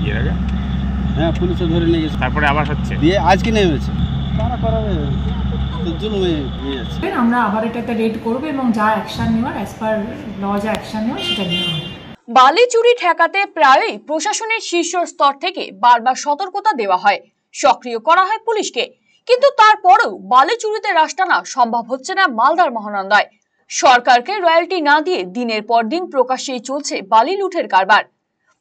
নাকি এর আগে? হ্যাঁ, পুলিশে ধরে নিয়ে গেছে, তারপরে আবার হচ্ছে দিয়ে আজকে নেমেছে। তারা করাবে তো জুলুমে নিয়ে যাচ্ছে। আমরা আবার এটাতে রেড করব এবং যা অ্যাকশন নেওয়ার অ্যাজ পার ল যা অ্যাকশন নেওয়ার সেটা নেওয়া হবে। বালি চুরি ঠেকাতে প্রায়ই প্রশাসনের শীর্ষ স্তর থেকে বারবার সতর্কতা দেওয়া হয়, সক্রিয় করা হয় পুলিশকে, কিন্তু তারপরেও বালি চুরিতে রাশ টানা সম্ভব হচ্ছে না মালদার মহানন্দায়। সরকারকে রয়্যালটি না দিয়ে দিনের পর দিন প্রকাশ্যেই চলছে বালি লুঠের কারবার।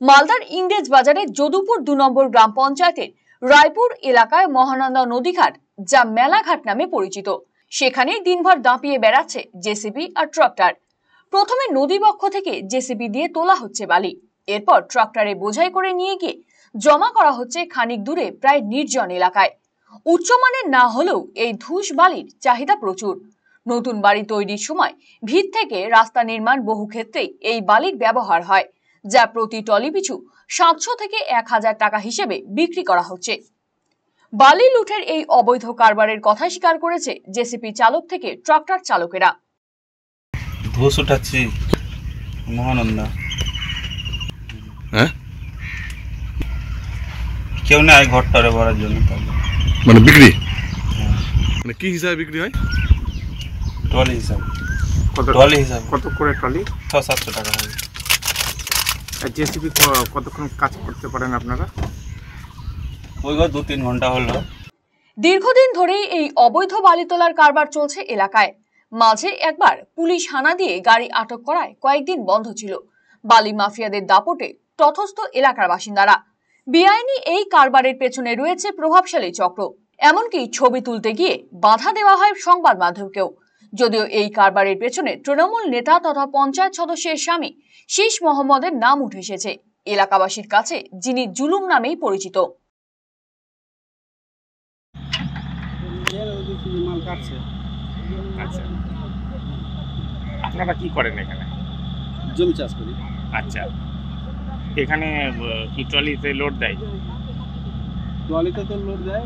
মালদার ইংরেজ বাজারে যদুপুর 2 নম্বর গ্রাম পঞ্চায়েতের রায়পুর এলাকায় মহানন্দা নদীঘাট, যা মেলাঘাট নামে পরিচিত, সেখানে দিনভর দাপিয়ে বেড়াচ্ছে জেসিবি আর ট্রাক্টর। প্রথমে নদীবক্ষ থেকে জেসিবি দিয়ে তোলা হচ্ছে বালি, এরপর ট্রাক্টরে বোঝাই করে নিয়ে গিয়ে জমা করা হচ্ছে খানিক দূরে প্রায় নির্জন এলাকায়। উচ্চমানের না হলেও এই ধূস বালির চাহিদা প্রচুর। নতুন বাড়ি তৈরির সময় ভিত থেকে রাস্তা নির্মাণ বহু ক্ষেত্রেই এই বালির ব্যবহার হয়, যা প্রতি টলি পিছু 700 থেকে 1000 টাকা হিসেবে বিক্রি করা হচ্ছে। বালি লুঠের এই অবৈধ কারবারের কথা স্বীকার করেছে জেসিপি চালক থেকে ট্রাক্টর চালকেরা। ধূস উঠাচ্ছি মহানন্দা, হ্যাঁ কেউ নেই ঘরটারে ভরার জন্য, মানে বিক্রি, মানে কি হিসাবে বিক্রি হয়? ট্রলি হিসাব, কত ট্রলি হিসাব কত করে ট্রলি? 600-700 টাকা হয়। জেসিবি কতক্ষণ কাজ করতে পারেন আপনারা? ওই 2-3 ঘন্টা হলো। দীর্ঘদিন ধরেই এই অবৈধ বালি তোলার কারবার চলছে এলাকায়। মাঝে একবার পুলিশ হানা দিয়ে গাড়ি আটক করায় কয়েকদিন বন্ধ ছিল। বালি মাফিয়াদের দাপটে তথস্থ এলাকার বাসিন্দারা। বেআইনি এই কারবারের পেছনে রয়েছে প্রভাবশালী চক্র, এমনকি ছবি তুলতে গিয়ে বাধা দেওয়া হয় সংবাদ মাধ্যমকেও। যদিও এই কারবারের পেছনে তৃণমূল নেতা তথা পঞ্চায়েত সদস্যের স্বামী শীষ মোহাম্মদের নাম উঠে এসেছে এলাকাবাসীর কাছে, যিনি জুলুম নামেই পরিচিত। মাল কাটছে। আচ্ছা, আপনারা কি করেন এখানে? জমি চাষ করি। আচ্ছা, এখানে কি ট্রলিতে লোড দেয়? ট্রলিতে তো লোড দেয়,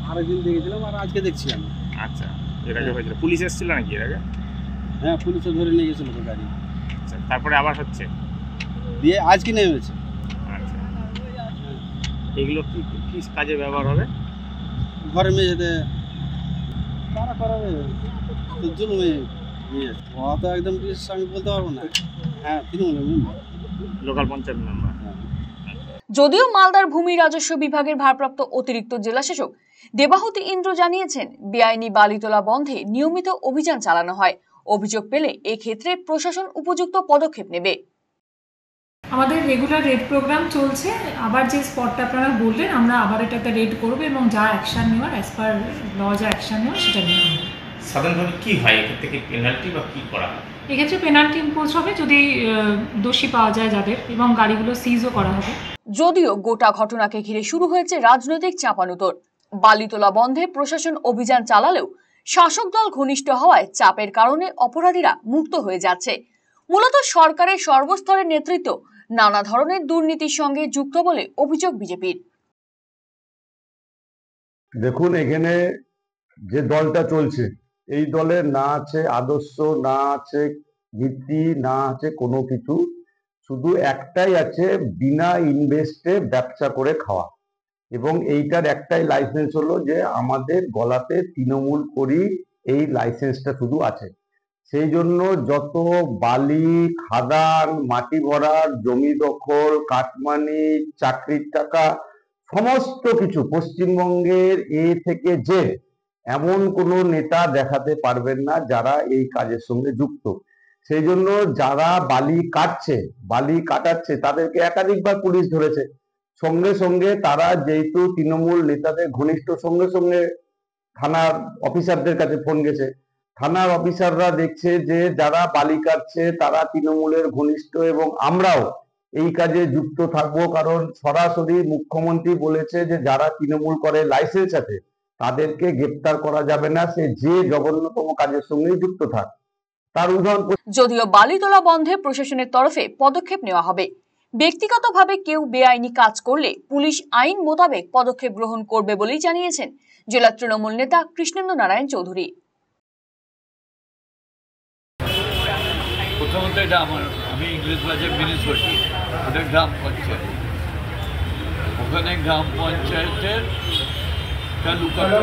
আরেকদিন দেখেছিলাম আর আজকে দেখছি আমি। আচ্ছা, এর আগে হয়েছিল, পুলিশ এসেছিল নাকি এর আগে? হ্যাঁ, পুলিশে ধরে নিয়ে গেছিল তো গাড়ি, আচ্ছা, তারপরে আবার হচ্ছে, দিয়ে আজকে নেমেছে। আচ্ছা, এগুলো কি কি কাজে ব্যবহার হবে? ঘরে মেঝেতে তারা করাবে তো জুলুমে নিয়ে যাচ্ছে। ও তো একদম বিশেষ আমি বলতে পারবো না। হ্যাঁ, তৃণমূলের মেম্বার, লোকাল পঞ্চায়েত মেম্বার। যদিও মালদার ভূমি রাজস্ব বিভাগের ভারপ্রাপ্ত অতিরিক্ত জেলাশাসক দেবাহুতি ইন্দ্র জানিয়েছেন, বেআইনি বালি তোলা বন্ধে নিয়মিত অভিযান চালানো হয়। অভিযোগ পেলে এক্ষেত্রে প্রশাসন উপযুক্ত পদক্ষেপ নেবে। আমাদের রেগুলার রেড প্রোগ্রাম চলছে। আবার যে স্পটটা আপনারা বললেন, আমরা আবার এটাতে রেড করব এবং যা অ্যাকশন নেওয়ার অ্যাজ পার ল যা অ্যাকশন নেওয়ার সেটা নেওয়া হবে। সাধারণভাবে কি হয় এক্ষেত্রে, কি পেনাল্টি বা কি করা হয়? এক্ষেত্রে পেনাল্টি ইম্পোজ হবে যদি দোষী পাওয়া যায় যাদের, এবং গাড়িগুলো সিজও করা হবে। যদিও গোটা ঘটনাকে ঘিরে শুরু হয়েছে রাজনৈতিক চাপানুতর। বালি তোলা বন্ধে প্রশাসন অভিযান চালালেও শাসক দল ঘনিষ্ঠ হওয়ায় চাপের কারণে অপরাধীরা মুক্ত হয়ে যাচ্ছে। মূলত সরকারের সর্বস্তরের নেতৃত্ব নানা ধরনের দুর্নীতির সঙ্গে যুক্ত বলে অভিযোগ বিজেপির। দেখুন, এখানে যে দলটা চলছে, এই দলের না আছে আদর্শ, না আছে ভিত্তি, না আছে কোনো কিছু, শুধু একটাই আছে, বিনা ইনভেস্টে ব্যবসা করে খাওয়া। এবং এইটার একটাই লাইসেন্স হলো যে আমাদের গলাতে তৃণমূল করি, এই লাইসেন্সটা শুধু আছে। সেই জন্য যত বালি, খাদান, মাটি ভরার, জমি দখল, কাটমানি, চাকরির টাকা, সমস্ত কিছু পশ্চিমবঙ্গের এ থেকে যে এমন কোনো নেতা দেখাতে পারবেন না যারা এই কাজের সঙ্গে যুক্ত। সেই জন্য যারা বালি কাটছে, বালি কাটাচ্ছে, তাদেরকে একাধিকবার পুলিশ ধরেছে। সঙ্গে সঙ্গে তারা যেহেতু তৃণমূল নেতাদের ঘনিষ্ঠ, সঙ্গে সঙ্গে থানার অফিসারদের কাছে ফোন গেছে। থানার অফিসাররা দেখছে যে যারা বালি কাটছে তারা তৃণমূলের ঘনিষ্ঠ, এবং আমরাও এই কাজে যুক্ত থাকবো, কারণ সরাসরি মুখ্যমন্ত্রী বলেছে যে যারা তৃণমূল করে লাইসেন্স আছে তাদেরকে গ্রেপ্তার করা যাবে না, সে যে জঘন্যতম কাজের সঙ্গে যুক্ত থাক। তার উদাহরণ। যদিও বালি তোলা বন্ধে প্রশাসনের তরফে পদক্ষেপ নেওয়া হবে। ব্যক্তিগতভাবে কেউ বেআইনি কাজ করলে পুলিশ আইন মোতাবেক পদক্ষেপ গ্রহণ করবে বলেই জানিয়েছেন জেলা তৃণমূল নেতা কৃষ্ণেন্দ্র নারায়ণ চৌধুরী। প্রথমত এটা আমি ইংরেজ বাজার মিউনিসিপালিটি, ওটার গ্রাম পঞ্চায়েত। ওখানে গ্রাম পঞ্চায়েতের লুকাতে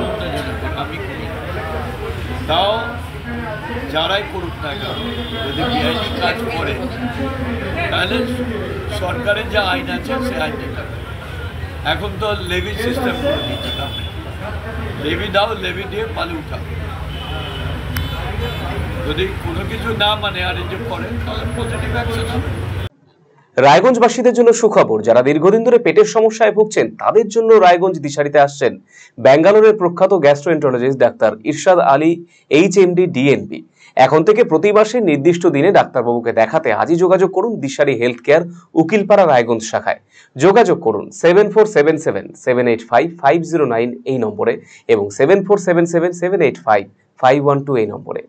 আমি করি, তাও যারাই করুক না কেন যদি বেআইনি কাজ করে তাহলে সরকারের যে আইন আছে সে আইনে থাকে। এখন তো লেভি সিস্টেম করে দিচ্ছে গ্রামে, লেভি দাও, লেভি দিয়ে পালে উঠাও। যদি কোনো কিছু না মানে আর যে করে তাহলে পজিটিভ অ্যাকশন হবে। রায়গঞ্জবাসীদের জন্য সুখবর, যারা দীর্ঘদিন ধরে পেটের সমস্যায় ভুগছেন তাদের জন্য রায়গঞ্জ দিশারিতে আসছেন ব্যাঙ্গালোরের প্রখ্যাত গ্যাস্ট্রোএন্টারোলজিস্ট ডাক্তার ইরশাদ আলী HMD DNB। এখন থেকে প্রতি মাসে নির্দিষ্ট দিনে ডাক্তারবাবুকে দেখাতে আজই যোগাযোগ করুন দিশারি হেলথ কেয়ার উকিলপাড়া রায়গঞ্জ শাখায়। যোগাযোগ করুন 7477785509 এই নম্বরে এবং 7477785512 এই নম্বরে।